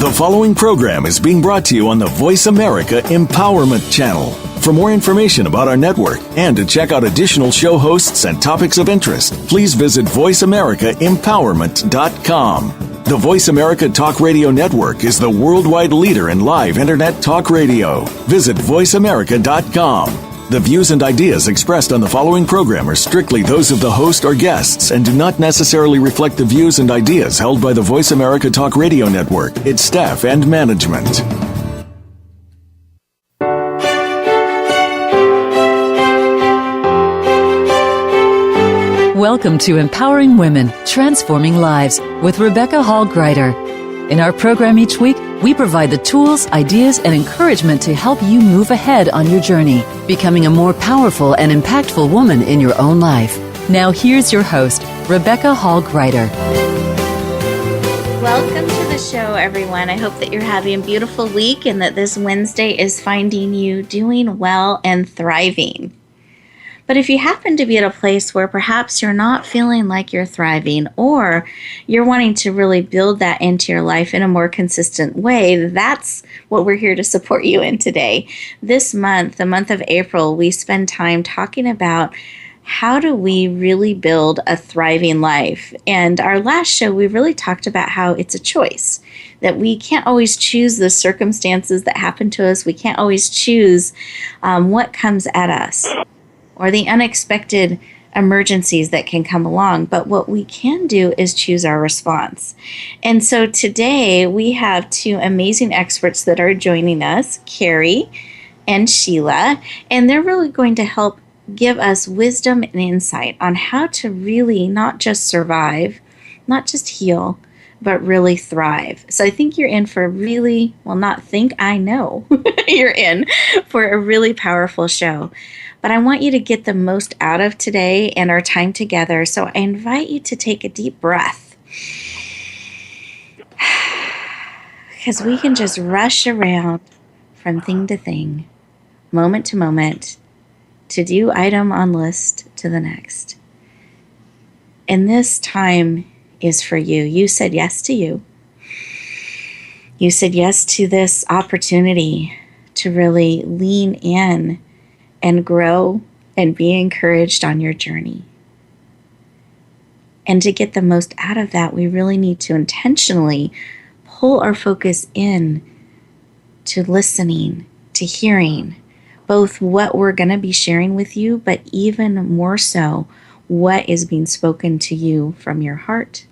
The following program is being brought to you on the Voice America Empowerment Channel. For more information about our network and to check out additional show hosts and topics of interest, please visit voiceamericaempowerment.com. The Voice America Talk Radio Network is the worldwide leader in live Internet talk radio. Visit voiceamerica.com. The views and ideas expressed on the following program are strictly those of the host or guests and do not necessarily reflect the views and ideas held by the Voice America Talk Radio Network, its staff, and management. Welcome to Empowering Women, Transforming Lives with Rebecca Hall Gruyter. In our program each week, we provide the tools, ideas, and encouragement to help you move ahead on your journey, becoming a more powerful and impactful woman in your own life. Now here's your host, Rebecca Hall Gruyter. Welcome to the show, everyone. I hope that you're having a beautiful week and that this Wednesday is finding you doing well and thriving. But if you happen to be at a place where perhaps you're not feeling like you're thriving, or you're wanting to really build that into your life in a more consistent way, that's what we're here to support you in today. This month, the month of April, we spend time talking about how do we really build a thriving life. And our last show, we really talked about how it's a choice, that we can't always choose the circumstances that happen to us. We can't always choose what comes at us, or the unexpected emergencies that can come along. But what we can do is choose our response. And so today we have two amazing experts that are joining us, Kari and Sheila, and they're really going to help give us wisdom and insight on how to really not just survive, not just heal, but really thrive. So I think you're in for a really, well, not think, I know you're in for a really powerful show. But I want you to get the most out of today and our time together. So I invite you to take a deep breath, because we can just rush around from thing to thing, moment to moment, to do item on list to the next. And this time is for you. You said yes to you. You said yes to this opportunity to really lean in and grow and be encouraged on your journey. And to get the most out of that, we really need to intentionally pull our focus in to listening, to hearing, both what we're going to be sharing with you, but even more so, what is being spoken to you from your heart,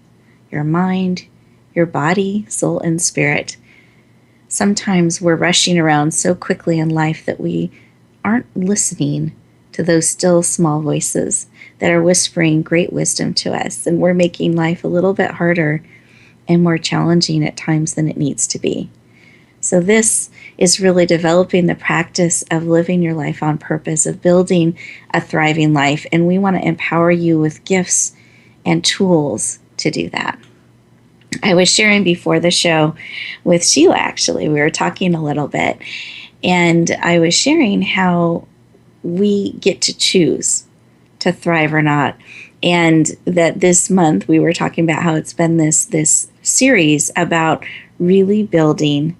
your mind, your body, soul, and spirit. Sometimes we're rushing around so quickly in life that we aren't listening to those still small voices that are whispering great wisdom to us, and we're making life a little bit harder and more challenging at times than it needs to be. So this is really developing the practice of living your life on purpose, of building a thriving life, and we want to empower you with gifts and tools to do that. I was sharing before the show with Sheila, actually. We were talking a little bit, and I was sharing how we get to choose to thrive or not. And that this month we were talking about how it's been this series about really building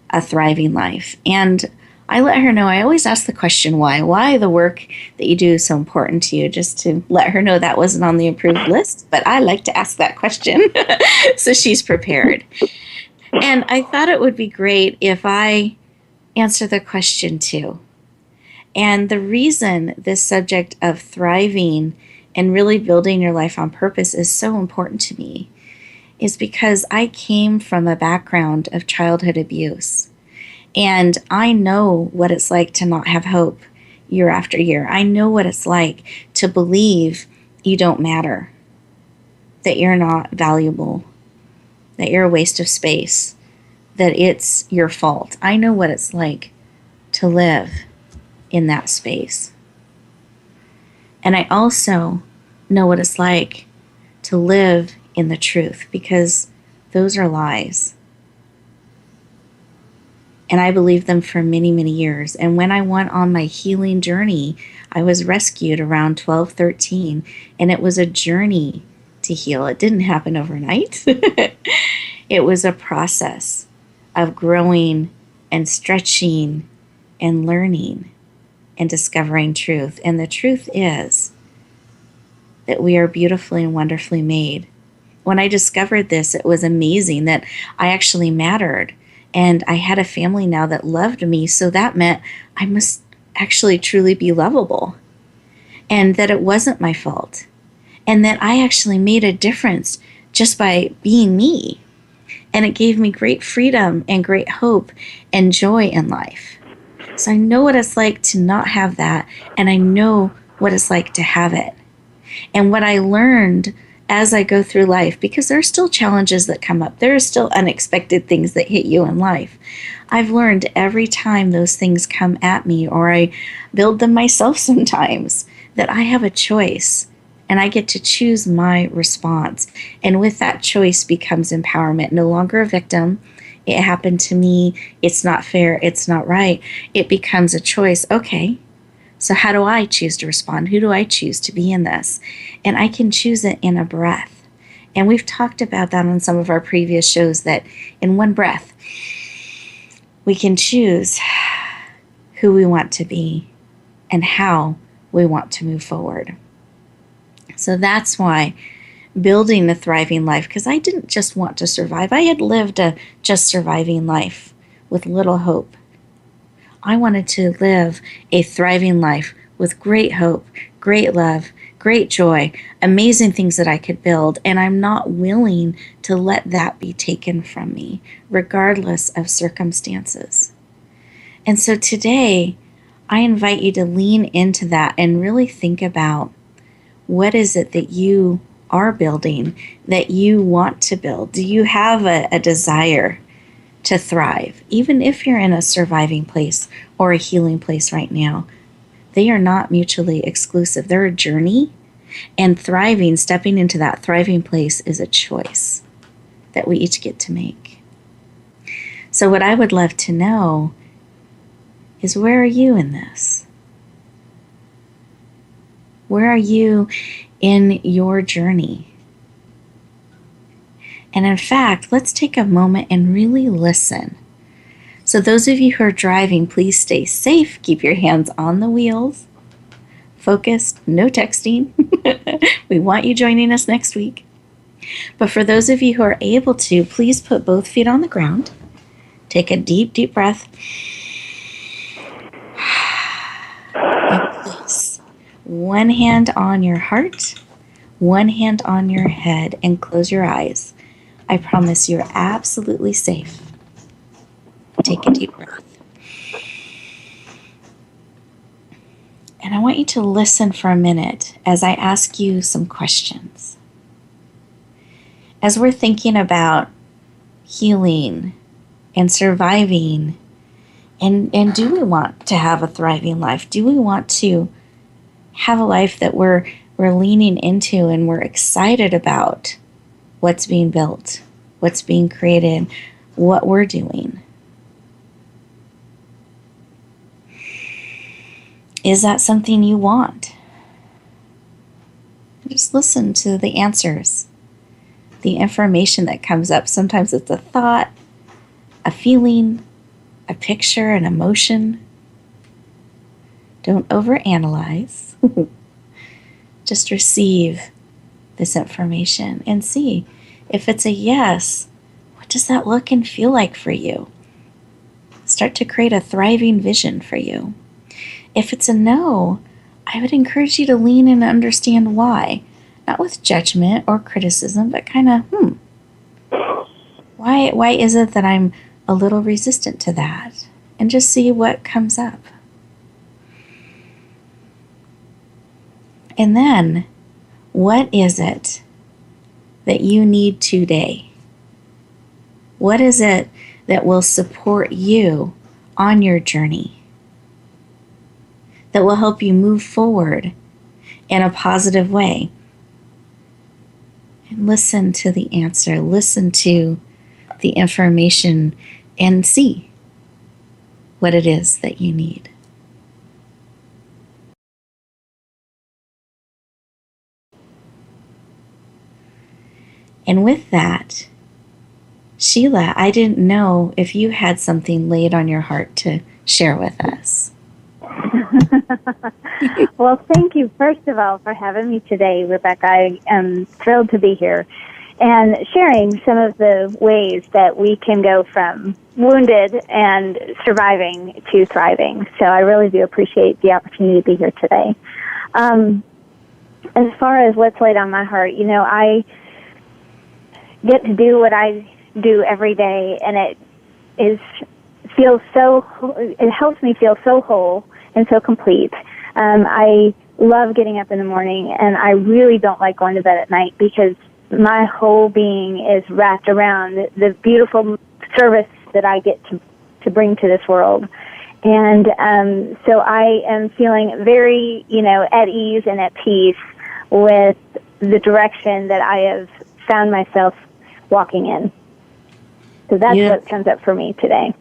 a thriving life. And I let her know, I always ask the question, why the work that you do is so important to you, just to let her know that wasn't on the approved list. But I like to ask that question so she's prepared. And I thought it would be great if I answer the question too. And the reason this subject of thriving and really building your life on purpose is so important to me is because I came from a background of childhood abuse. And I know what it's like to not have hope year after year. I know what it's like to believe you don't matter, that you're not valuable, that you're a waste of space, that it's your fault. I know what it's like to live in that space. And I also know what it's like to live in the truth, because those are lies. And I believed them for many, many years. And when I went on my healing journey, I was rescued around 12, 13, and it was a journey to heal. It didn't happen overnight. It was a process of growing and stretching and learning and discovering truth. And the truth is that we are beautifully and wonderfully made. When I discovered this, it was amazing that I actually mattered. And I had a family now that loved me. So that meant I must actually truly be lovable. And that it wasn't my fault. And that I actually made a difference just by being me. And it gave me great freedom and great hope and joy in life. So I know what it's like to not have that. And I know what it's like to have it. And what I learned as I go through life, because there are still challenges that come up, there are still unexpected things that hit you in life. I've learned every time those things come at me, or I build them myself sometimes, that I have a choice and I get to choose my response. And with that choice becomes empowerment, no longer a victim. It happened to me. It's not fair. It's not right. It becomes a choice. Okay. So how do I choose to respond? Who do I choose to be in this? And I can choose it in a breath. And we've talked about that on some of our previous shows, that in one breath, we can choose who we want to be and how we want to move forward. So that's why building a thriving life, because I didn't just want to survive. I had lived a just surviving life with little hope. I wanted to live a thriving life with great hope, great love, great joy, amazing things that I could build. And I'm not willing to let that be taken from me, regardless of circumstances. And so today, I invite you to lean into that and really think about, what is it that you are building, that you want to build? Do you have a desire to thrive, even if you're in a surviving place or a healing place right now? They are not mutually exclusive. They're a journey, and thriving, stepping into that thriving place, is a choice that we each get to make. So what I would love to know is, where are you in this? Where are you in your journey? And in fact, let's take a moment and really listen. So those of you who are driving, please stay safe. Keep your hands on the wheels. Focused, no texting. We want you joining us next week. But for those of you who are able to, please put both feet on the ground. Take a deep, deep breath. And place one hand on your heart, one hand on your head, and close your eyes. I promise you're absolutely safe. Take a deep breath. And I want you to listen for a minute as I ask you some questions. As we're thinking about healing and surviving, and do we want to have a thriving life? Do we want to have a life that we're leaning into and we're excited about what's being built, what's being created, what we're doing? Is that something you want? Just listen to the answers, the information that comes up. Sometimes it's a thought, a feeling, a picture, an emotion. Don't overanalyze. Just receive this information and see if it's a yes. What does that look and feel like for you? Start to create a thriving vision for you. If it's a no, I would encourage you to lean in and understand why. Not with judgment or criticism, but kind of, why is it that I'm a little resistant to that? And just see what comes up. And then, what is it that you need today? What is it that will support you on your journey? That will help you move forward in a positive way? And listen to the answer, listen to the information, and see what it is that you need. And with that, Sheila, I didn't know if you had something laid on your heart to share with us. Well, thank you, first of all, for having me today, Rebecca. I am thrilled to be here and sharing some of the ways that we can go from wounded and surviving to thriving. So I really do appreciate the opportunity to be here today. As far as what's laid on my heart, I get to do what I do every day, and it helps me feel so whole and so complete. I love getting up in the morning, and I really don't like going to bed at night because my whole being is wrapped around the beautiful service that I get to bring to this world. And so I am feeling very, at ease and at peace with the direction that I have found myself walking in. So that's what comes up for me today.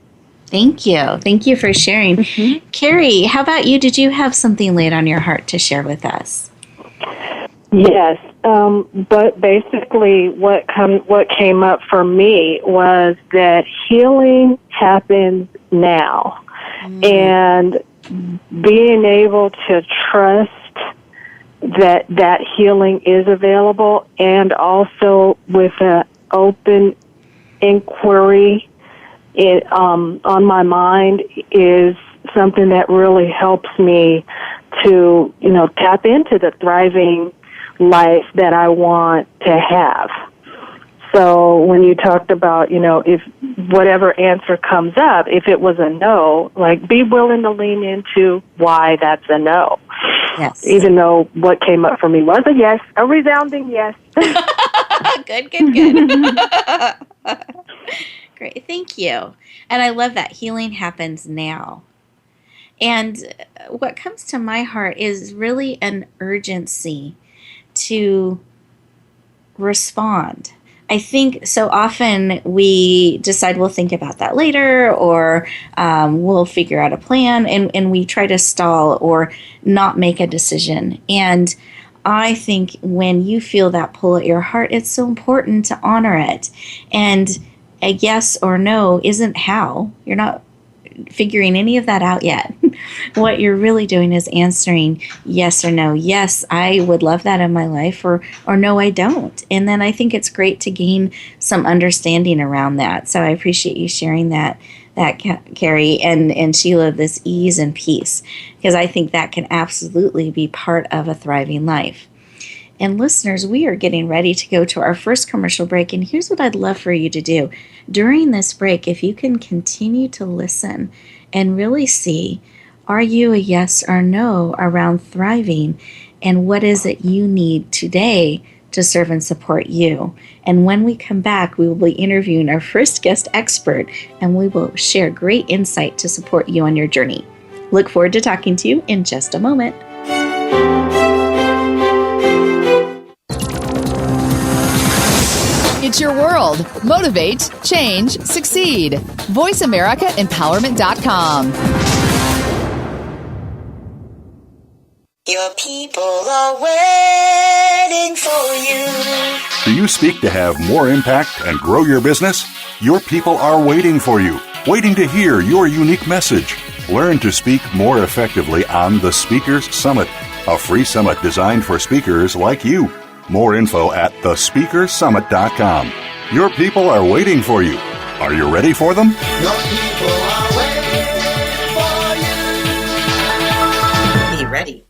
Thank you. Thank you for sharing. Mm-hmm. Kari, how about you? Did you have something laid on your heart to share with us? Yes, but basically what came up for me was that healing happens now. And being able to trust that healing is available, and also with an open inquiry on my mind is something that really helps me to, tap into the thriving life that I want to have. So when you talked about, if whatever answer comes up, if it was a no, be willing to lean into why that's a no. Yes. Even though what came up for me was a yes, a resounding yes. Good. Great. Thank you. And I love that healing happens now. And what comes to my heart is really an urgency to respond. I think so often we decide we'll think about that later, or we'll figure out a plan, and we try to stall or not make a decision. And I think when you feel that pull at your heart, it's so important to honor it. And a yes or no isn't how. You're not figuring any of that out yet. What you're really doing is answering yes or no. Yes, I would love that in my life, or no, I don't. And then I think it's great to gain some understanding around that. So I appreciate you sharing that Kari and Sheila, this ease and peace, because I think that can absolutely be part of a thriving life. And listeners, we are getting ready to go to our first commercial break, and here's what I'd love for you to do. During this break, if you can continue to listen and really see, are you a yes or no around thriving, and what is it you need today to serve and support you? And when we come back, we will be interviewing our first guest expert, and we will share great insight to support you on your journey. Look forward to talking to you in just a moment. It's your world. Motivate, change, succeed. VoiceAmericaEmpowerment.com. Your people are waiting for you. Do you speak to have more impact and grow your business? Your people are waiting for you, waiting to hear your unique message. Learn to speak more effectively on the Speakers Summit, a free summit designed for speakers like you. More info at thespeakersummit.com. Your people are waiting for you. Are you ready for them? Your people are waiting for you. Be ready.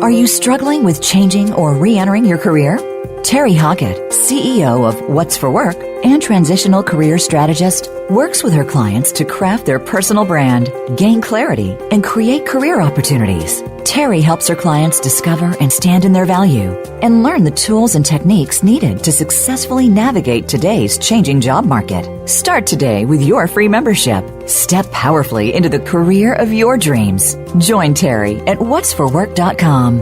Are you struggling with changing or re-entering your career? Terry Hockett, CEO of What's for Work and transitional career strategist, works with her clients to craft their personal brand, gain clarity, and create career opportunities. Terry helps her clients discover and stand in their value and learn the tools and techniques needed to successfully navigate today's changing job market. Start today with your free membership. Step powerfully into the career of your dreams. Join Terry at whatsforwork.com.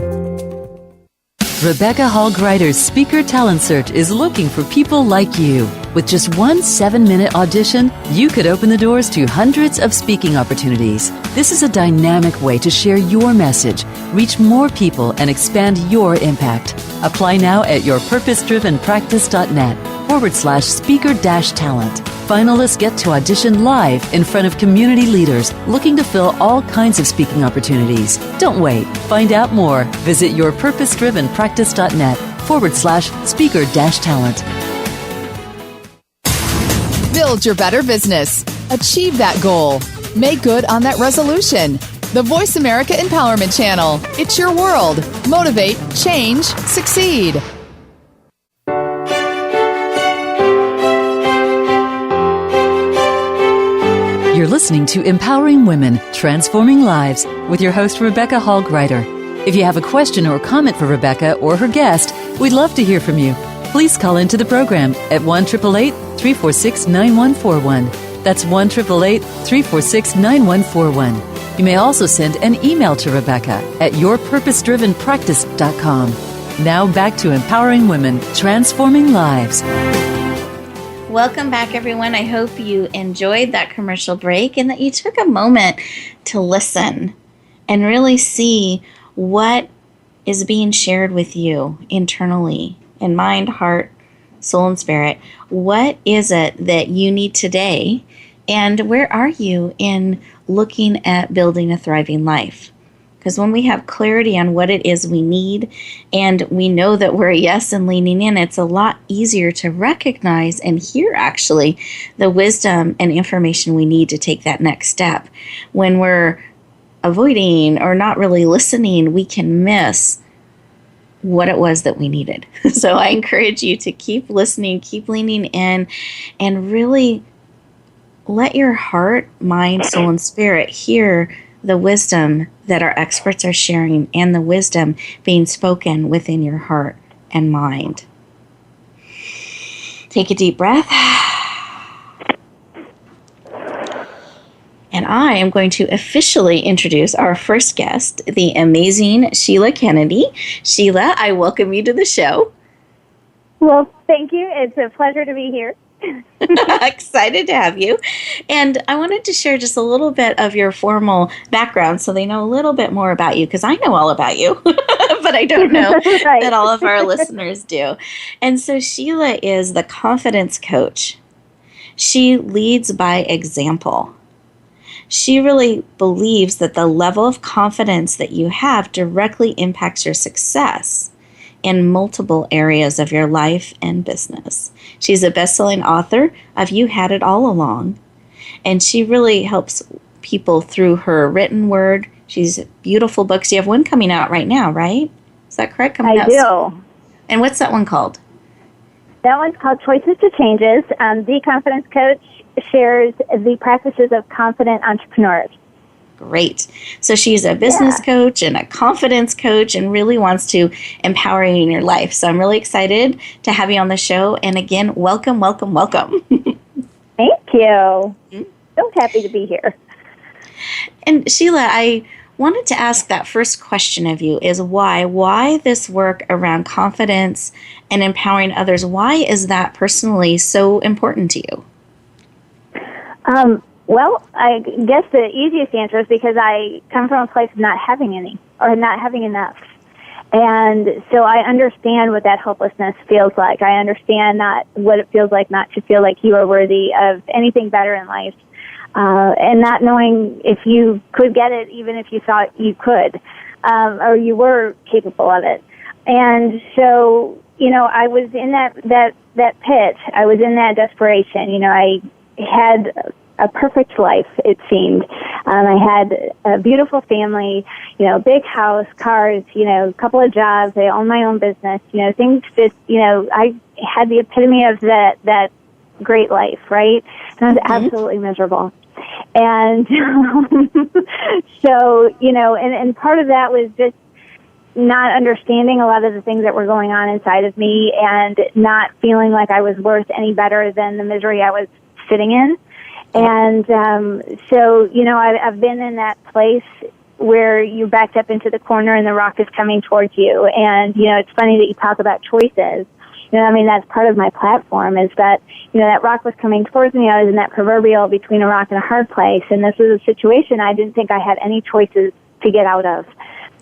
Rebecca Hall Gruyter's Speaker Talent Search is looking for people like you. With just one 7-minute audition, you could open the doors to hundreds of speaking opportunities. This is a dynamic way to share your message, reach more people, and expand your impact. Apply now at yourpurposedrivenpractice.net www.thevoiceamerica.com/speaker-talent. Finalists get to audition live in front of community leaders looking to fill all kinds of speaking opportunities. Don't wait. Find out more. Visit yourpurposedrivenpractice.net/speaker-talent. Build your better business. Achieve that goal. Make good on that resolution. The Voice America Empowerment Channel. It's your world. Motivate, change, succeed. You're listening to Empowering Women, Transforming Lives with your host, Rebecca Hall Gruyter. If you have a question or comment for Rebecca or her guest, we'd love to hear from you. Please call into the program at 1-888-346-9141. That's 1-888-346-9141. You may also send an email to Rebecca at yourpurposedrivenpractice.com. Now back to Empowering Women, Transforming Lives. Welcome back, everyone. I hope you enjoyed that commercial break and that you took a moment to listen and really see what is being shared with you internally in mind, heart, soul, and spirit. What is it that you need today? And where are you in looking at building a thriving life? Because when we have clarity on what it is we need and we know that we're a yes and leaning in, it's a lot easier to recognize and hear actually the wisdom and information we need to take that next step. When we're avoiding or not really listening, we can miss what it was that we needed. So I encourage you to keep listening, keep leaning in, and really let your heart, mind, soul, and spirit hear the wisdom that our experts are sharing and the wisdom being spoken within your heart and mind. Take a deep breath. And I am going to officially introduce our first guest, the amazing Sheila Kennedy. Sheila, I welcome you to the show. Well, thank you. It's a pleasure to be here. Excited to have you. And I wanted to share just a little bit of your formal background so they know a little bit more about you, because I know all about you, but I don't know right. that all of our listeners do. And so Sheila is the confidence coach. She leads by example. She really believes that the level of confidence that you have directly impacts your success in multiple areas of your life and business. She's a best-selling author of You Had It All Along, and she really helps people through her written word. She's beautiful books. You have one coming out right now, right? Is that correct? Coming I out do. soon. And what's that one called? That one's called Choices to Changes. The Confidence Coach shares the practices of confident entrepreneurs. Great. So she's a business coach and a confidence coach and really wants to empower you in your life. So I'm really excited to have you on the show. And again, welcome, welcome, welcome. Thank you. So happy to be here. And Sheila, I wanted to ask that first question of you is why? Why this work around confidence and empowering others? Why is that personally so important to you? Well, I guess the easiest answer is because I come from a place of not having any or not having enough. And so I understand what that hopelessness feels like. I understand not what it feels like not to feel like you are worthy of anything better in life. And not knowing if you could get it, even if you thought you could, or you were capable of it. And so, I was in that pit. I was in that desperation. I had a perfect life, it seemed. I had a beautiful family, big house, cars, a couple of jobs. I owned my own business, things that, I had the epitome of that great life, right? And I was absolutely miserable. And so, and part of that was just not understanding a lot of the things that were going on inside of me and not feeling like I was worth any better than the misery I was sitting in. And so, I've been in that place where you backed up into the corner and the rock is coming towards you. And, it's funny that you talk about choices. That's part of my platform is that, that rock was coming towards me. I was in that proverbial between a rock and a hard place. And this was a situation I didn't think I had any choices to get out of.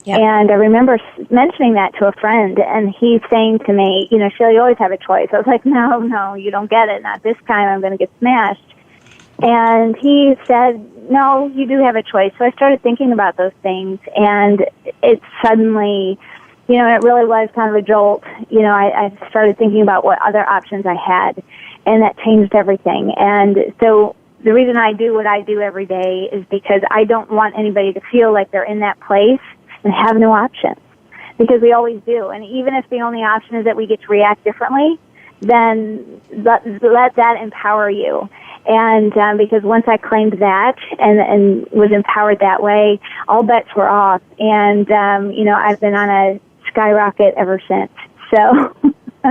Yep. And I remember mentioning that to a friend, and he's saying to me, Sheila, you always have a choice. I was like, no, you don't get it. Not this time. I'm going to get smashed. And he said, no, you do have a choice. So I started thinking about those things, and it suddenly, it really was kind of a jolt. I started thinking about what other options I had, and that changed everything. And so the reason I do what I do every day is because I don't want anybody to feel like they're in that place and have no options, because we always do. And even if the only option is that we get to react differently, then let that empower you. And because once I claimed that and was empowered that way, all bets were off. And, I've been on a skyrocket ever since. So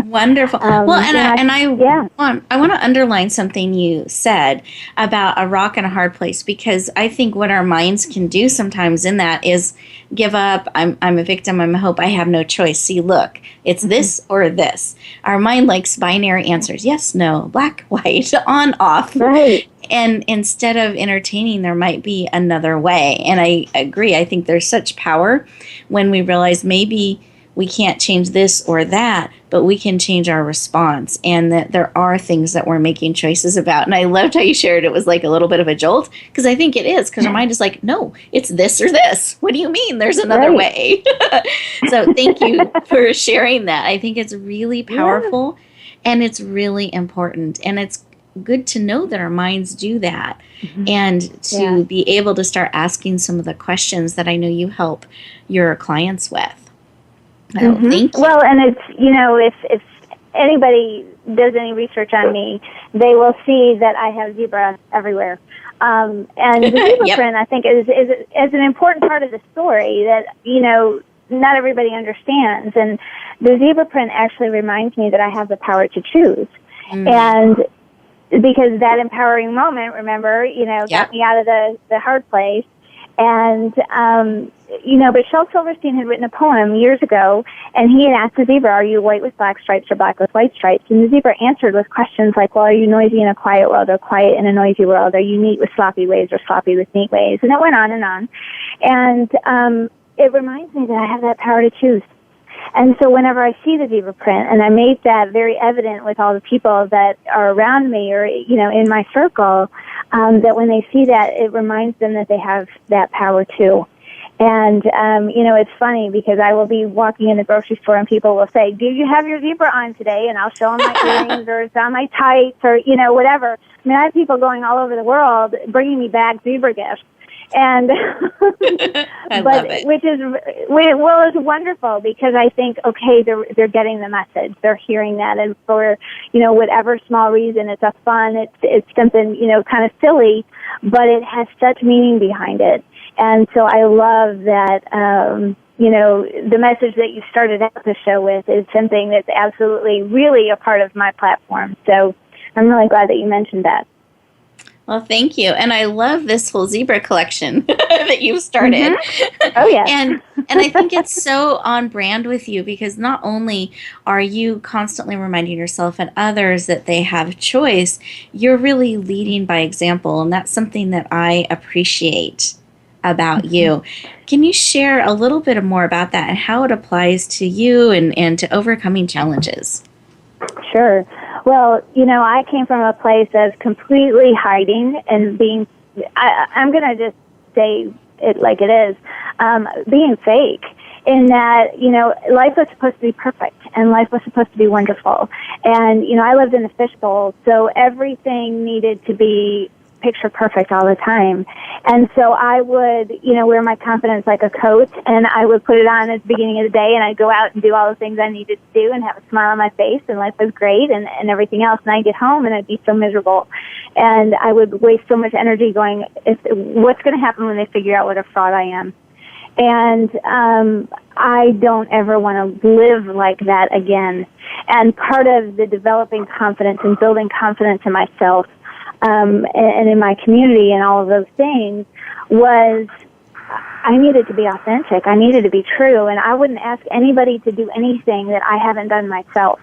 wonderful. I want to underline something you said about a rock and a hard place, because I think what our minds can do sometimes in that is give up. I'm a victim. I'm a hope. I have no choice. See, look, it's this or this. Our mind likes binary answers. Yes, no, black, white, on, off. Right. And instead of entertaining, there might be another way. And I agree. I think there's such power when we realize maybe we can't change this or that, but we can change our response, and that there are things that we're making choices about. And I loved how you shared it was like a little bit of a jolt, because I think it is, because our mind is like, no, it's this or this. What do you mean there's another way? So thank you for sharing that. I think it's really powerful, and it's really important. And it's good to know that our minds do that, and to be able to start asking some of the questions that I know you help your clients with. Thank you. Well, and it's, if anybody does any research on me, they will see that I have zebra everywhere. And the zebra print, I think, is an important part of the story that, not everybody understands. And the zebra print actually reminds me that I have the power to choose. And because that empowering moment, remember, got me out of the hard place. And, but Shel Silverstein had written a poem years ago, and he had asked the zebra, are you white with black stripes or black with white stripes? And the zebra answered with questions like, well, are you noisy in a quiet world or quiet in a noisy world? Are you neat with sloppy ways or sloppy with neat ways? And it went on and on. And it reminds me that I have that power to choose. And so whenever I see the zebra print, and I make that very evident with all the people that are around me or, in my circle, that when they see that, it reminds them that they have that power too. And, it's funny because I will be walking in the grocery store and people will say, do you have your zebra on today? And I'll show them my earrings or it's on my tights or, whatever. I mean, I have people going all over the world bringing me back zebra gifts. And I love it. Which is it's wonderful because I think they're getting the message, they're hearing that, and for whatever small reason, it's a fun, it's something kind of silly, but it has such meaning behind it, and so I love that the message that you started out the show with is something that's absolutely really a part of my platform. So I'm really glad that you mentioned that. Well, thank you. And I love this whole zebra collection that you've started. Oh, yeah. And I think it's so on brand with you because not only are you constantly reminding yourself and others that they have choice, you're really leading by example. And that's something that I appreciate about you. Can you share a little bit more about that and how it applies to you and to overcoming challenges? Sure. Well, I came from a place of completely hiding and being, I'm going to just say it like it is, being fake in that, life was supposed to be perfect and life was supposed to be wonderful. And, I lived in a fishbowl, so everything needed to be picture perfect all the time. And so I would, wear my confidence like a coat, and I would put it on at the beginning of the day, and I'd go out and do all the things I needed to do and have a smile on my face, and life was great and everything else. And I'd get home and I'd be so miserable. And I would waste so much energy going, what's going to happen when they figure out what a fraud I am? And I don't ever want to live like that again. And part of the developing confidence and building confidence in myself and in my community and all of those things was I needed to be authentic. I needed to be true, and I wouldn't ask anybody to do anything that I haven't done myself.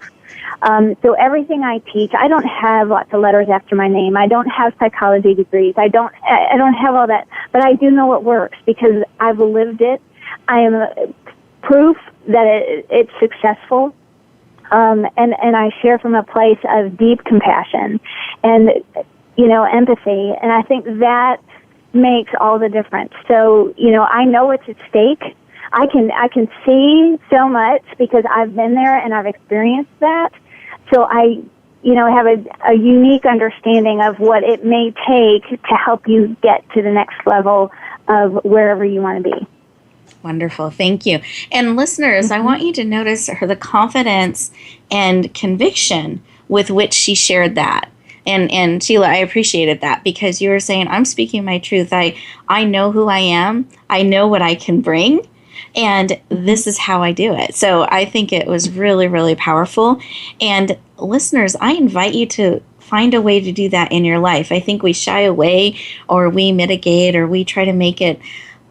So everything I teach, I don't have lots of letters after my name. I don't have psychology degrees. I don't have all that, but I do know what works because I've lived it. I am proof that it's successful. And I share from a place of deep compassion and, empathy. And I think that makes all the difference. So, I know what's at stake. I can see so much because I've been there and I've experienced that. So I, have a unique understanding of what it may take to help you get to the next level of wherever you want to be. Wonderful. Thank you. And listeners, I want you to notice the confidence and conviction with which she shared that. And Sheila, I appreciated that because you were saying, I'm speaking my truth. I know who I am. I know what I can bring. And this is how I do it. So I think it was really, really powerful. And listeners, I invite you to find a way to do that in your life. I think we shy away or we mitigate or we try to make it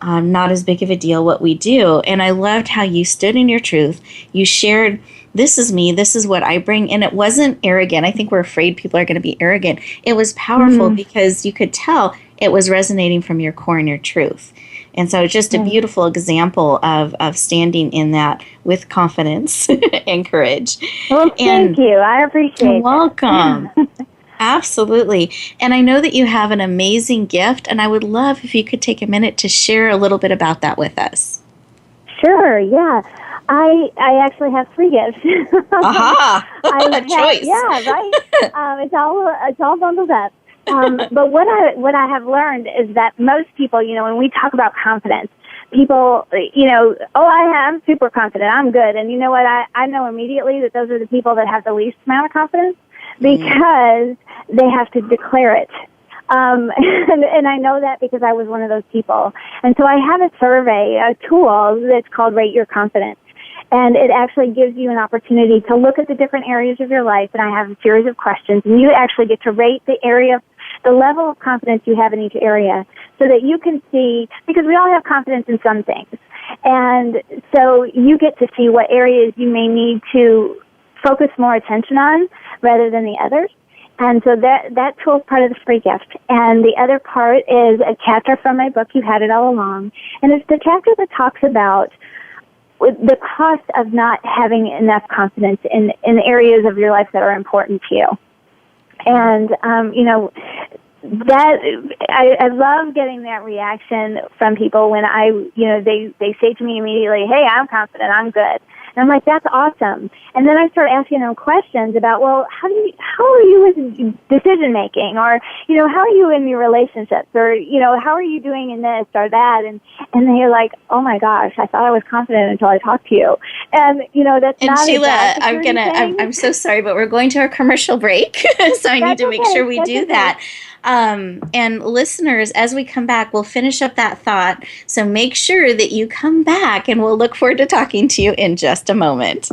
not as big of a deal what we do. And I loved how you stood in your truth. You shared, this is me, this is what I bring. And it wasn't arrogant. I think we're afraid people are going to be arrogant. It was powerful because you could tell it was resonating from your core and your truth. And so just a beautiful example of standing in that with confidence and courage. Well, thank you. I appreciate it. You're welcome. Absolutely. And I know that you have an amazing gift, and I would love if you could take a minute to share a little bit about that with us. Sure, yeah. I actually have 3 gifts. Aha! Choice. Yeah, right? It's all bundled up. But what I have learned is that most people, when we talk about confidence, people, I'm super confident, I'm good. And you know what? I know immediately that those are the people that have the least amount of confidence because they have to declare it. And I know that because I was one of those people. And so I have a survey, a tool that's called Rate Your Confidence. And it actually gives you an opportunity to look at the different areas of your life. And I have a series of questions. And you actually get to rate the level of confidence you have in each area so that you can see, because we all have confidence in some things. And so you get to see what areas you may need to focus more attention on rather than the others. And so that tool is part of the free gift. And the other part is a chapter from my book, You Had It All Along. And it's the chapter that talks about the cost of not having enough confidence in areas of your life that are important to you. And, that I love getting that reaction from people when they say to me immediately, hey, I'm confident, I'm good. And I'm like, that's awesome. And then I start asking them questions about, well, how are you with decision making, or how are you in your relationships, or how are you doing in this or that, and they're like, oh my gosh, I thought I was confident until I talked to you, and that's and not. Sheila, I'm so sorry, but we're going to our commercial break, so I need to make sure we do that. And listeners, as we come back, we'll finish up that thought. So make sure that you come back, and we'll look forward to talking to you in just a moment.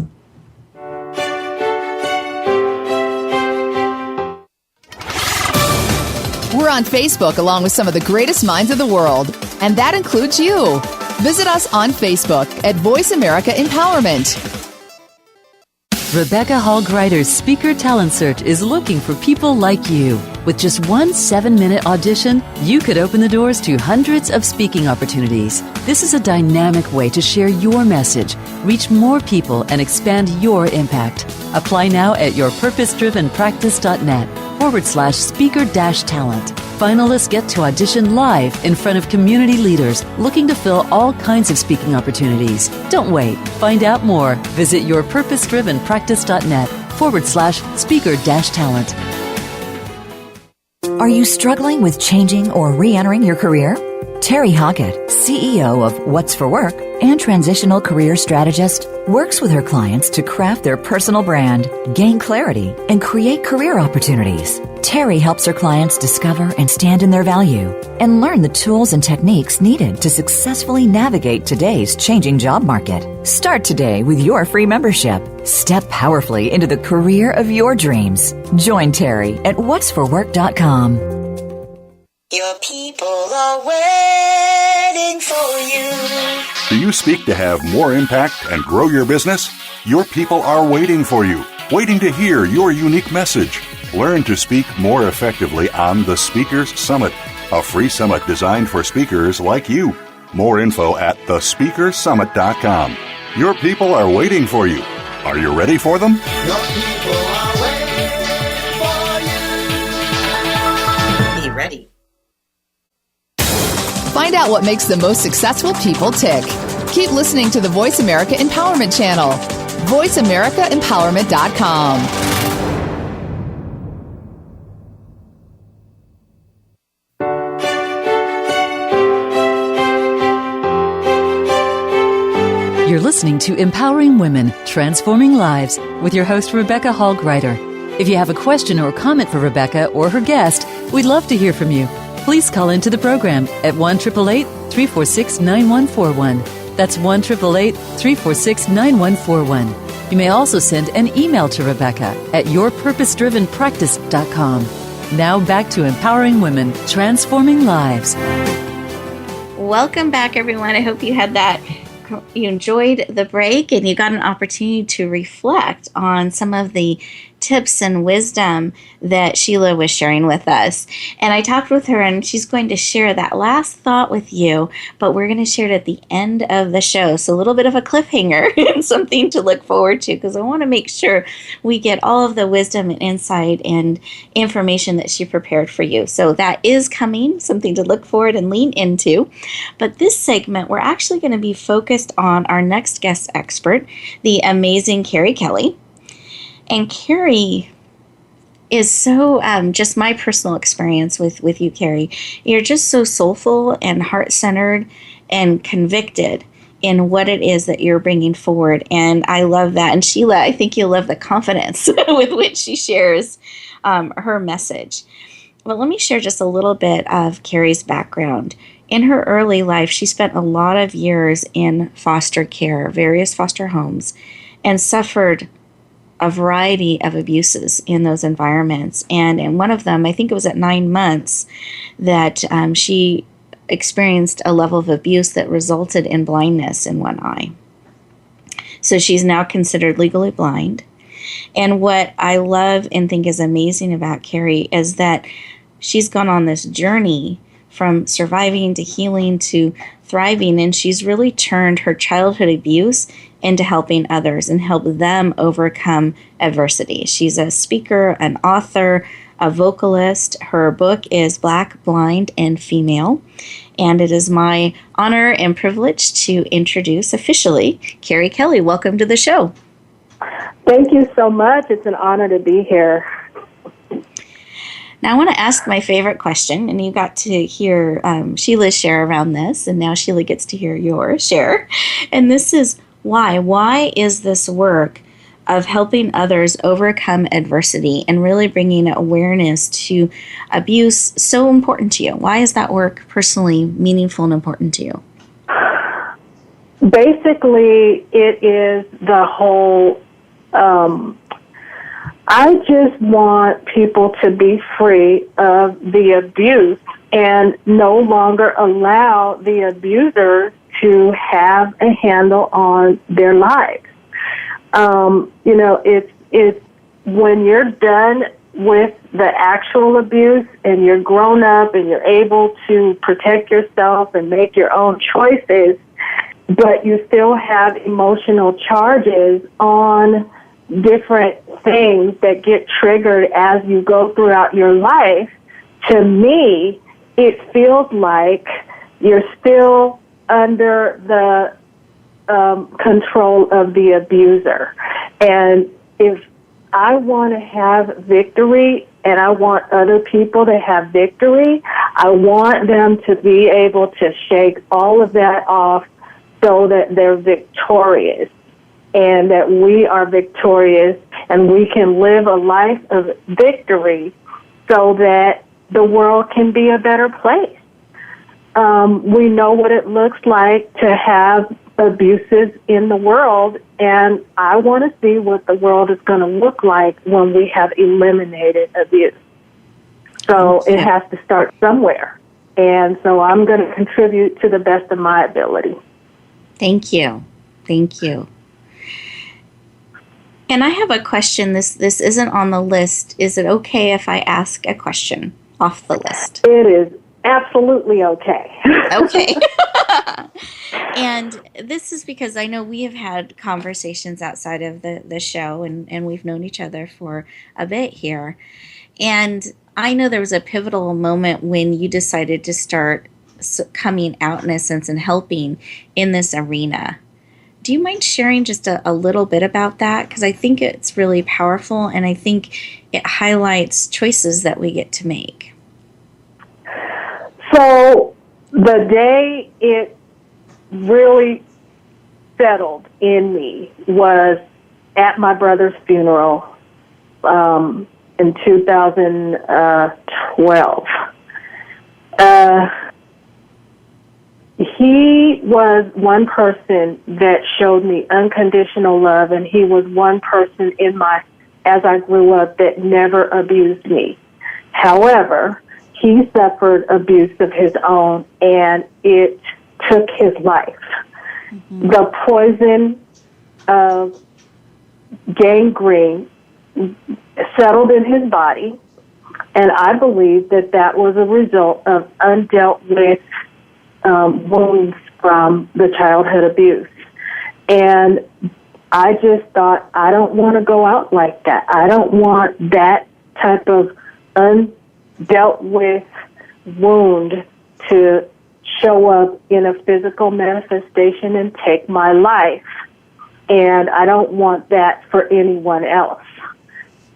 We're on Facebook along with some of the greatest minds of the world, and that includes you. Visit us on Facebook at Voice America Empowerment. Rebecca Hall Gruyter's Speaker Talent Search is looking for people like you. With just one 7-minute audition, you could open the doors to hundreds of speaking opportunities. This is a dynamic way to share your message, reach more people, and expand your impact. Apply now at yourpurposedrivenpractice.net/speaker-talent. Finalists get to audition live in front of community leaders looking to fill all kinds of speaking opportunities. Don't wait. Find out more. Visit yourpurposedrivenpractice.net/speaker-talent. Are you struggling with changing or re-entering your career? Terry Hockett, CEO of What's for Work and transitional career strategist, works with her clients to craft their personal brand, gain clarity, and create career opportunities. Terry helps her clients discover and stand in their value and learn the tools and techniques needed to successfully navigate today's changing job market. Start today with your free membership. Step powerfully into the career of your dreams. Join Terry at whatsforwork.com. Your people are waiting for you. Do you speak to have more impact and grow your business? Your people are waiting for you, waiting to hear your unique message. Learn to speak more effectively on the Speakers Summit, a free summit designed for speakers like you. More info at thespeakersummit.com. Your people are waiting for you. Are you ready for them? Your people are waiting for you. Be ready. Find out what makes the most successful people tick. Keep listening to the Voice America Empowerment Channel. VoiceAmericaEmpowerment.com. You're listening to Empowering Women, Transforming Lives with your host, Rebecca Hall Gruyter. If you have a question or comment for Rebecca or her guest, we'd love to hear from you. Please call into the program at 1-888-346-9141. That's 1-888-346-9141. You may also send an email to Rebecca at yourpurposedrivenpractice.com. Now back to Empowering Women, Transforming Lives. Welcome back, everyone. I hope you enjoyed the break and you got an opportunity to reflect on some of the tips and wisdom that Sheila was sharing with us. And I talked with her, and she's going to share that last thought with you, but we're going to share it at the end of the show. So a little bit of a cliffhanger and something to look forward to, because I want to make sure we get all of the wisdom and insight and information that she prepared for you. So that is coming, something to look forward and lean into. But this segment, we're actually going to be focused on our next guest expert, the amazing Kari Kelley. And Kari is so, just my personal experience with you, Kari. You're just so soulful and heart-centered and convicted in what it is that you're bringing forward. And I love that. And Sheila, I think you'll love the confidence with which she shares her message. Well, let me share just a little bit of Kari's background. In her early life, she spent a lot of years in foster care, various foster homes, and suffered a variety of abuses in those environments. And in one of them, I think it was at 9 months, that she experienced a level of abuse that resulted in blindness in one eye. So she's now considered legally blind. And what I love and think is amazing about Kari is that she's gone on this journey from surviving to healing to thriving, and she's really turned her childhood abuse into helping others and help them overcome adversity. She's a speaker, an author, a vocalist. Her book is Black, Blind, and Female. And it is my honor and privilege to introduce officially Kari Kelley. Welcome to the show. Thank you so much. It's an honor to be here. Now I want to ask my favorite question, and you got to hear Sheila's share around this, and now Sheila gets to hear your share. And this is why. Why is this work of helping others overcome adversity and really bringing awareness to abuse so important to you? Why is that work personally meaningful and important to you? Basically, it is the whole, I just want people to be free of the abuse and no longer allow the abusers to have a handle on their lives. It's when you're done with the actual abuse and you're grown up and you're able to protect yourself and make your own choices, but you still have emotional charges on different things that get triggered as you go throughout your life. To me, it feels like you're still under the control of the abuser. And if I want to have victory and I want other people to have victory, I want them to be able to shake all of that off so that they're victorious and that we are victorious and we can live a life of victory so that the world can be a better place. We know what it looks like to have abuses in the world, and I want to see what the world is going to look like when we have eliminated abuse. So it has to start somewhere. And so I'm going to contribute to the best of my ability. Thank you. Thank you. And I have a question. This isn't on the list. Is it okay if I ask a question off the list? It is absolutely okay. Okay. And this is because I know we have had conversations outside of the show, and we've known each other for a bit here. And I know there was a pivotal moment when you decided to start coming out, in a sense, and helping in this arena. Do you mind sharing just a little bit about that? Because I think it's really powerful, and I think it highlights choices that we get to make. So the day it really settled in me was at my brother's funeral in 2012. He was one person that showed me unconditional love, and he was one person as I grew up, that never abused me. However, he suffered abuse of his own, and it took his life. Mm-hmm. The poison of gangrene settled in his body, and I believe that was a result of undealt with wounds from the childhood abuse. And I just thought, I don't want to go out like that. I don't want that type of undealt with wound to show up in a physical manifestation and take my life. And I don't want that for anyone else.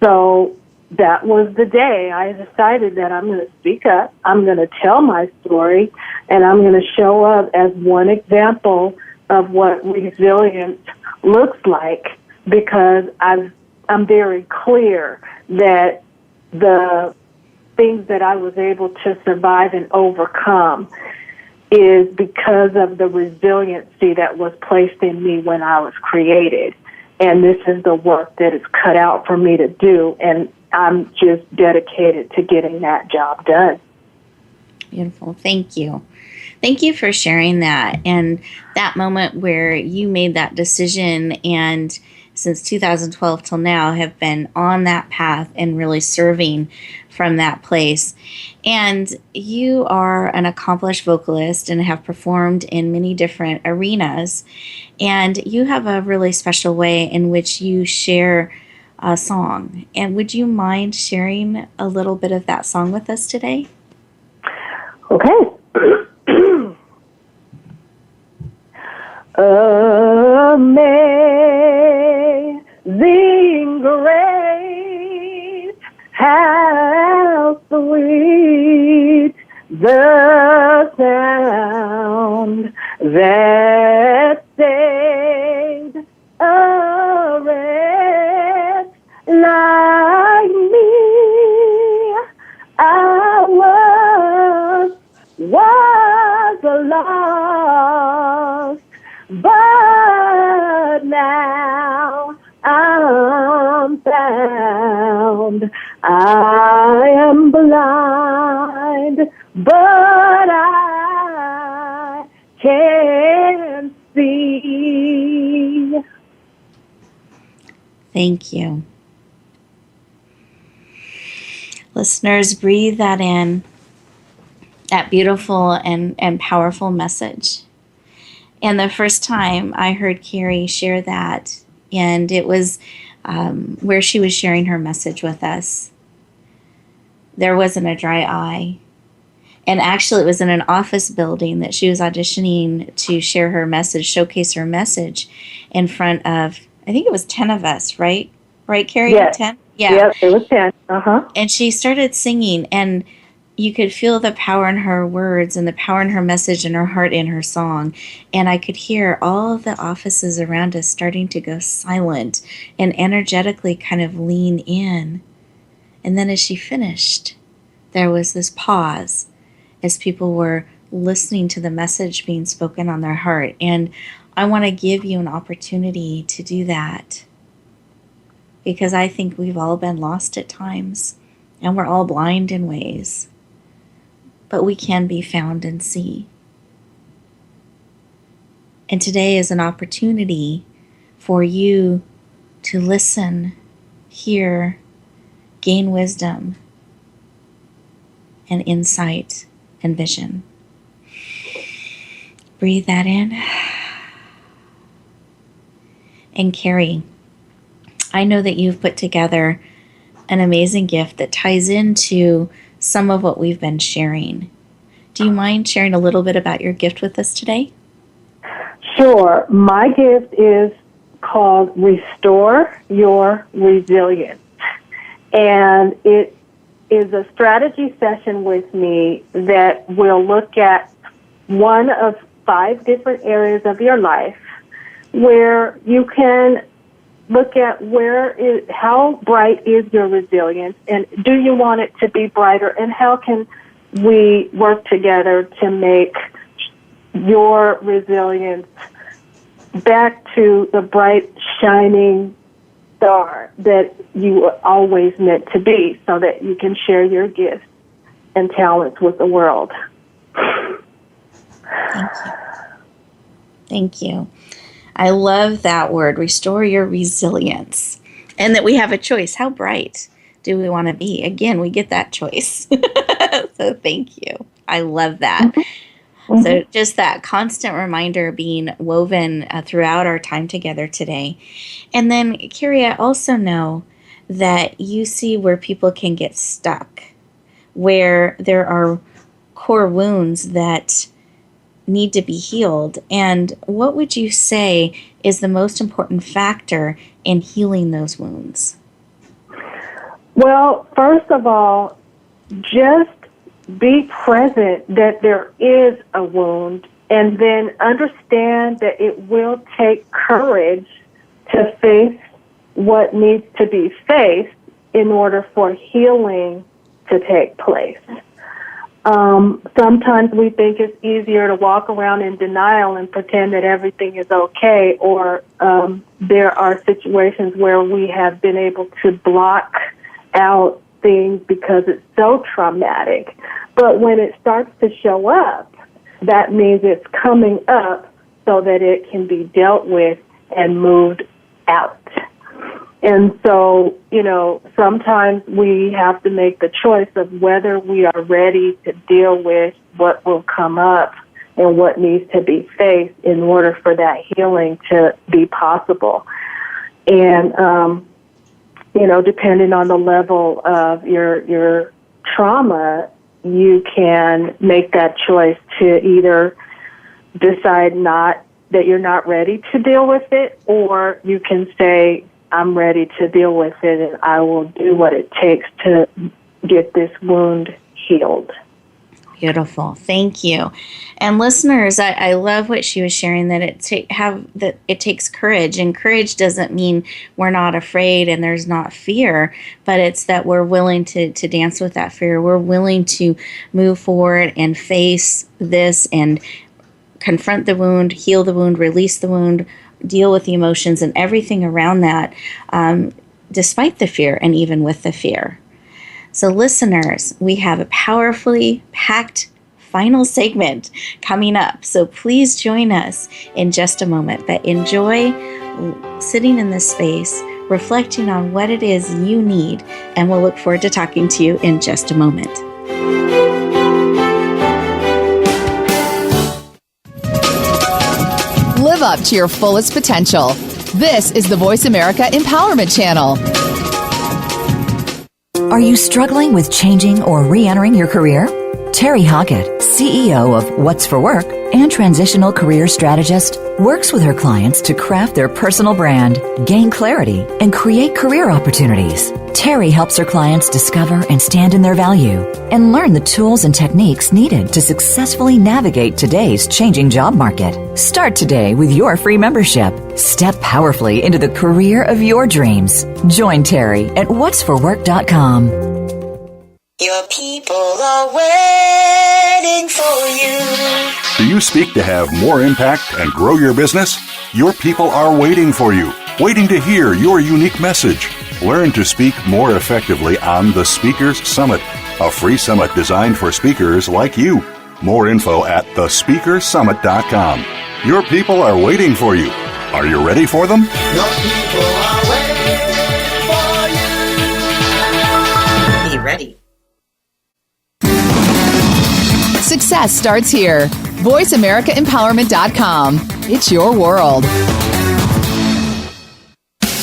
So that was the day I decided that I'm going to speak up, I'm going to tell my story, and I'm going to show up as one example of what resilience looks like, because I'm very clear that the things that I was able to survive and overcome is because of the resiliency that was placed in me when I was created. And this is the work that is cut out for me to do, and I'm just dedicated to getting that job done. Beautiful. Thank you. Thank you for sharing that, and that moment where you made that decision, and since 2012 till now have been on that path and really serving from that place. And you are an accomplished vocalist and have performed in many different arenas, and you have a really special way in which you share a song. And would you mind sharing a little bit of that song with us today? Okay. Amazing grace, how sweet the sound that saved a wretch like me. I was lost, but now I'm found. I am blind, but I can see. Thank you. Listeners, breathe that in, that beautiful and powerful message. And the first time I heard Kari share that, and it was where she was sharing her message with us, there wasn't a dry eye. And actually, it was in an office building that she was auditioning to share her message, showcase her message in front of, I think it was 10 of us, right? Right, Kari? Yes. 10? Yeah. Yep, it was 10. Uh-huh. And she started singing, and you could feel the power in her words and the power in her message and her heart in her song. And I could hear all of the offices around us starting to go silent and energetically kind of lean in. And then as she finished, there was this pause as people were listening to the message being spoken on their heart. And I want to give you an opportunity to do that, because I think we've all been lost at times, and we're all blind in ways, but we can be found and see. And today is an opportunity for you to listen, hear, gain wisdom and insight and vision. breathe that in. And Kari, I know that you've put together an amazing gift that ties into some of what we've been sharing. Do you mind sharing a little bit about your gift with us today? Sure. My gift is called Restore Your Resilience. And it is a strategy session with me that will look at one of 5 different areas of your life where you can look at how bright is your resilience, and do you want it to be brighter, and how can we work together to make your resilience back to the bright, shining star that you were always meant to be, so that you can share your gifts and talents with the world. Thank you. Thank you. I love that word, restore your resilience. And that we have a choice. How bright do we want to be? Again, we get that choice. So thank you. I love that. Mm-hmm. So just that constant reminder being woven throughout our time together today. And then, Kari, I also know that you see where people can get stuck, where there are core wounds that need to be healed. And what would you say is the most important factor in healing those wounds? Well, first of all, just be present that there is a wound, and then understand that it will take courage to face what needs to be faced in order for healing to take place. Sometimes we think it's easier to walk around in denial and pretend that everything is okay, or there are situations where we have been able to block out things because it's so traumatic. But when it starts to show up, that means it's coming up so that it can be dealt with and moved out. And so, sometimes we have to make the choice of whether we are ready to deal with what will come up and what needs to be faced in order for that healing to be possible. And, depending on the level of your trauma, you can make that choice to either decide that you're not ready to deal with it, or you can say, I'm ready to deal with it, and I will do what it takes to get this wound healed. Beautiful. Thank you. And listeners, I love what she was sharing, that it takes courage. And courage doesn't mean we're not afraid and there's not fear, but it's that we're willing to dance with that fear. We're willing to move forward and face this and confront the wound, heal the wound, release the wound, deal with the emotions and everything around that, despite the fear and even with the fear. So listeners, we have a powerfully packed final segment coming up. So please join us in just a moment, but enjoy sitting in this space, reflecting on what it is you need, and we'll look forward to talking to you in just a moment. Live up to your fullest potential. This is the Voice America Empowerment Channel. Are you struggling with changing or re-entering your career? Terry Hockett, CEO of What's for Work and transitional career strategist, works with her clients to craft their personal brand, gain clarity, and create career opportunities. Terry helps her clients discover and stand in their value and learn the tools and techniques needed to successfully navigate today's changing job market. Start today with your free membership. Step powerfully into the career of your dreams. Join Terry at whatsforwork.com. Your people are waiting for you. Do you speak to have more impact and grow your business? Your people are waiting for you, waiting to hear your unique message. Learn to speak more effectively on the Speakers Summit, a free summit designed for speakers like you. More info at thespeakersummit.com. Your people are waiting for you. Are you ready for them? Your people are waiting for you. Be ready. Success starts here. VoiceAmericaEmpowerment.com. It's your world.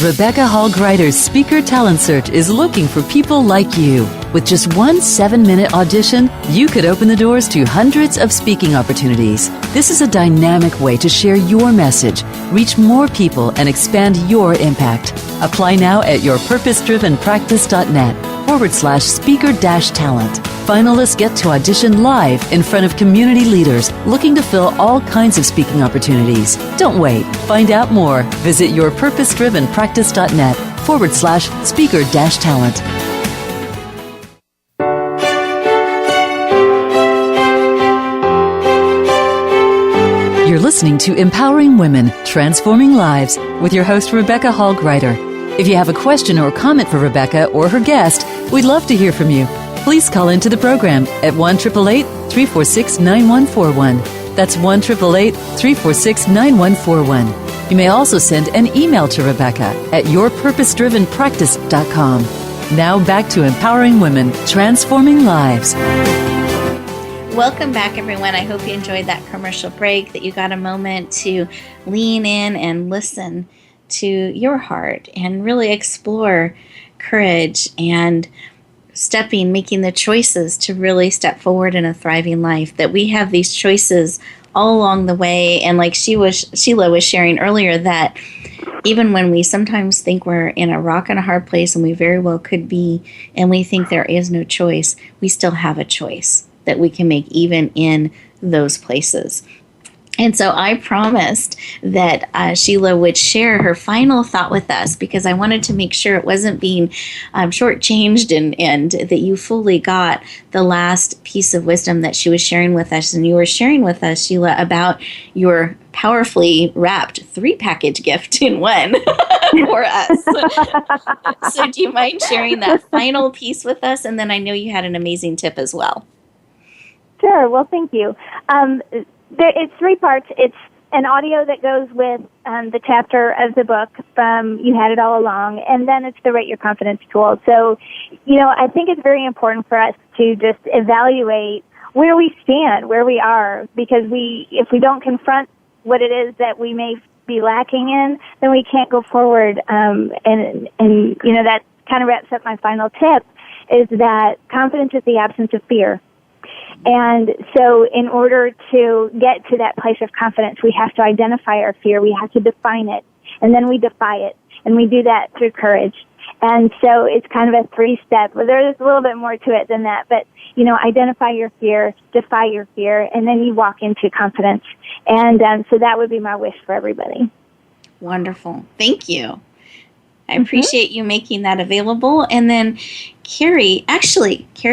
Rebecca Hall Gruyter's Speaker Talent Search is looking for people like you. With just one 7-minute audition, you could open the doors to hundreds of speaking opportunities. This is a dynamic way to share your message, reach more people, and expand your impact. Apply now at yourpurposedrivenpractice.net/speaker-talent. Finalists get to audition live in front of community leaders looking to fill all kinds of speaking opportunities. Don't wait. Find out more. Visit yourpurposedrivenpractice.net/speaker-talent. You're listening to Empowering Women, Transforming Lives with your host, Rebecca Hall Gruyter. If you have a question or comment for Rebecca or her guest, we'd love to hear from you. Please call into the program at 1-888-346-9141. That's 1-888-346-9141. You may also send an email to Rebecca at yourpurposedrivenpractice.com. Now back to Empowering Women, Transforming Lives. Welcome back, everyone. I hope you enjoyed that commercial break, that you got a moment to lean in and listen to your heart and really explore courage and making the choices to really step forward in a thriving life, that we have these choices all along the way. And like Sheila was sharing earlier, that even when we sometimes think we're in a rock and a hard place, and we very well could be, and we think there is no choice, we still have a choice that we can make even in those places. And so I promised that Sheila would share her final thought with us, because I wanted to make sure it wasn't being shortchanged, and that you fully got the last piece of wisdom that she was sharing with us. And you were sharing with us, Sheila, about your powerfully wrapped 3-package gift in one for us. So do you mind sharing that final piece with us? And then I know you had an amazing tip as well. Sure. Well, thank you. It's 3 parts. It's an audio that goes with the chapter of the book from You Had It All Along, and then it's the Rate Your Confidence tool. So, I think it's very important for us to just evaluate where we stand, where we are, because if we don't confront what it is that we may be lacking in, then we can't go forward. And that kind of wraps up my final tip, is that confidence is the absence of fear. And so in order to get to that place of confidence, we have to identify our fear. We have to define it, and then we defy it. And we do that through courage. And so it's kind of a 3-step. There's a little bit more to it than that. But, identify your fear, defy your fear, and then you walk into confidence. And so that would be my wish for everybody. Wonderful. Thank you. I appreciate you making that available. And then Kari,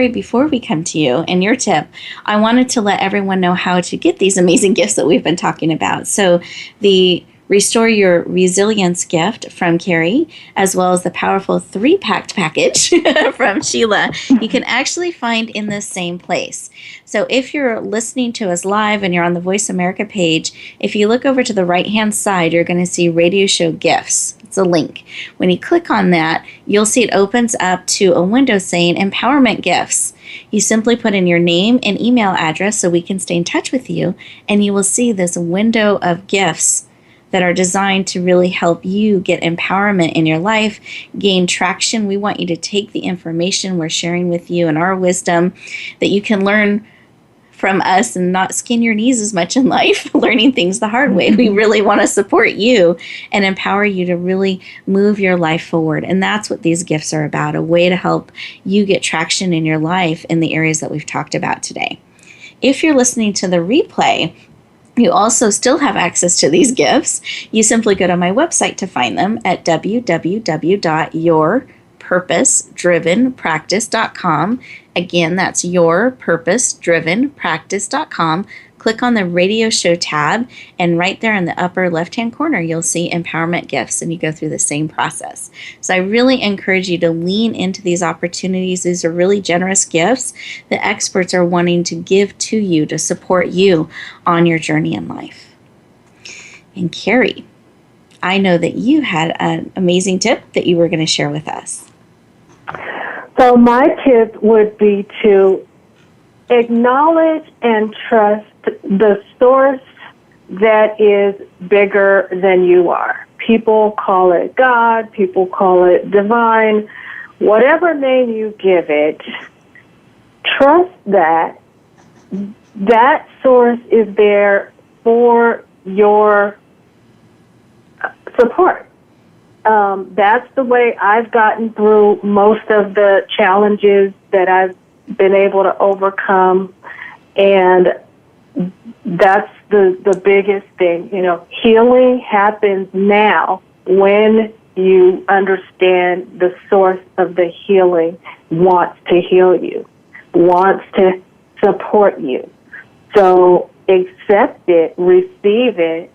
before we come to you and your tip, I wanted to let everyone know how to get these amazing gifts that we've been talking about. So the Restore Your Resilience gift from Kari, as well as the powerful 3-packed package from Sheila, you can actually find in the same place. So if you're listening to us live and you're on the Voice America page, if you look over to the right-hand side, you're going to see Radio Show Gifts. It's a link. When you click on that, you'll see it opens up to a window saying Empowerment Gifts. You simply put in your name and email address so we can stay in touch with you, and you will see this window of gifts that are designed to really help you get empowerment in your life, gain traction. We want you to take the information we're sharing with you and our wisdom that you can learn from us and not skin your knees as much in life, learning things the hard way. We really want to support you and empower you to really move your life forward. And that's what these gifts are about, a way to help you get traction in your life in the areas that we've talked about today. If you're listening to the replay, you also still have access to these gifts. You simply go to my website to find them at www.yourpurposedrivenpractice.com. Again, that's yourpurposedrivenpractice.com. Click on the Radio Show tab, and right there in the upper left-hand corner, you'll see Empowerment Gifts, and you go through the same process. So I really encourage you to lean into these opportunities. These are really generous gifts that experts are wanting to give to you to support you on your journey in life. And Kari, I know that you had an amazing tip that you were going to share with us. So my tip would be to acknowledge and trust the source that is bigger than you are. People call it God, people call it divine, whatever name you give it. Trust that that source is there for your support. That's the way I've gotten through most of the challenges that I've been able to overcome, and that's the biggest thing. You know, healing happens now when you understand the source of the healing wants to heal you, wants to support you. So accept it, receive it,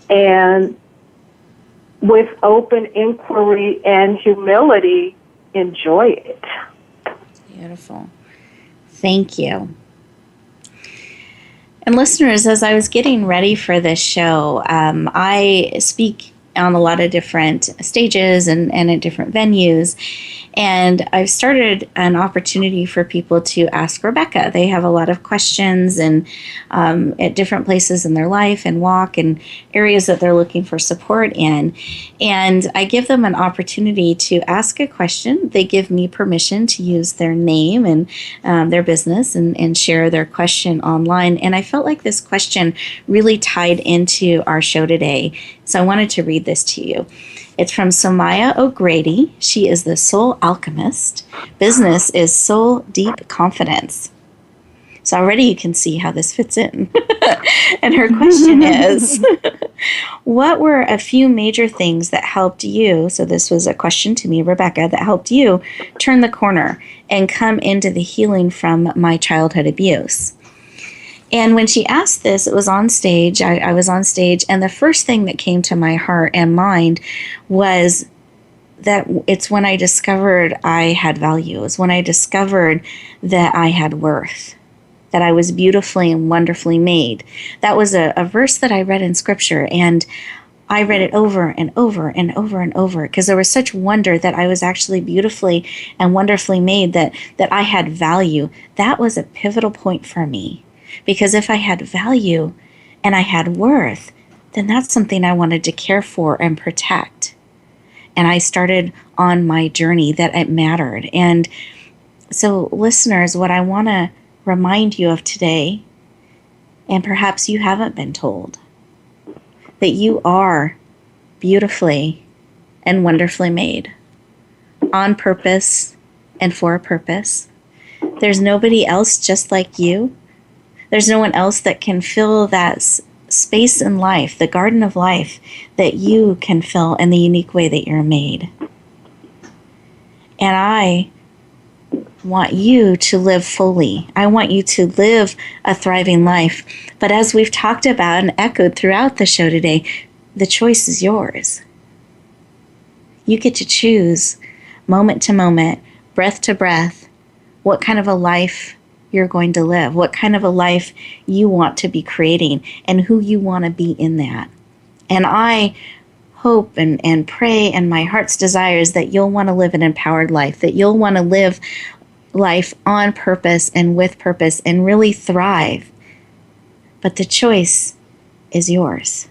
and with open inquiry and humility, enjoy it. Beautiful. Thank you. And listeners, as I was getting ready for this show, I speak on a lot of different stages and at different venues. And I've started an opportunity for people to ask Rebecca. They have a lot of questions and at different places in their life and walk and areas that they're looking for support in. And I give them an opportunity to ask a question. They give me permission to use their name and their business and share their question online. And I felt like this question really tied into our show today. So I wanted to read this to you. It's from Somaya O'Grady. She is the Soul Alchemist. Business is Soul Deep Confidence. So already you can see how this fits in. And her question is, what were a few major things that helped you, so this was a question to me, Rebecca, that helped you turn the corner and come into the healing from my childhood abuse? And when she asked this, it was on stage. I was on stage, and the first thing that came to my heart and mind was that it's when I discovered I had value. It's when I discovered that I had worth, that I was beautifully and wonderfully made. That was a verse that I read in Scripture, and I read it over and over and over and over because there was such wonder that I was actually beautifully and wonderfully made, that I had value. That was a pivotal point for me. Because if I had value and I had worth, then that's something I wanted to care for and protect. And I started on my journey that it mattered. And so, listeners, what I want to remind you of today, and perhaps you haven't been told, that you are beautifully and wonderfully made, on purpose and for a purpose. There's nobody else just like you. There's no one else that can fill that space in life, the garden of life, that you can fill in the unique way that you're made. And I want you to live fully. I want you to live a thriving life. But as we've talked about and echoed throughout the show today, the choice is yours. You get to choose moment to moment, breath to breath, what kind of a life you're going to live, what kind of a life you want to be creating, and who you want to be in that. And I hope and pray, and my heart's desire is that you'll want to live an empowered life, that you'll want to live life on purpose and with purpose and really thrive. But the choice is yours.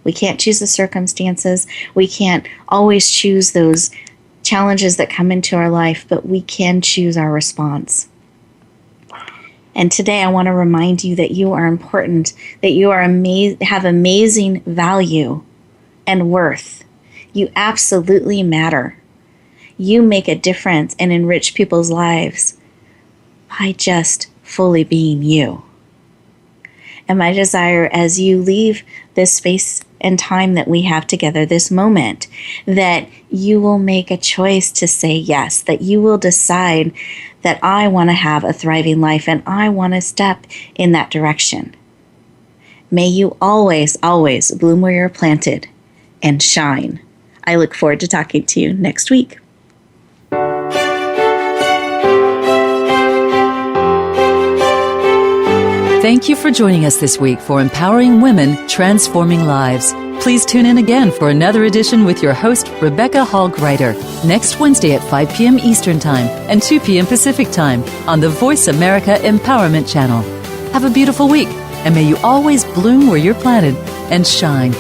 We can't choose the circumstances. We can't always choose those challenges that come into our life, but we can choose our response. And today I want to remind you that you are important, that you are have amazing value and worth. You absolutely matter. You make a difference and enrich people's lives by just fully being you. And my desire as you leave this space and time that we have together, this moment, that you will make a choice to say yes, that you will decide that I want to have a thriving life and I want to step in that direction. May you always, always bloom where you're planted and shine. I look forward to talking to you next week. Thank you for joining us this week for Empowering Women, Transforming Lives. Please tune in again for another edition with your host, Rebecca Hall Gruyter, next Wednesday at 5 p.m. Eastern Time and 2 p.m. Pacific Time on the Voice America Empowerment Channel. Have a beautiful week, and may you always bloom where you're planted and shine.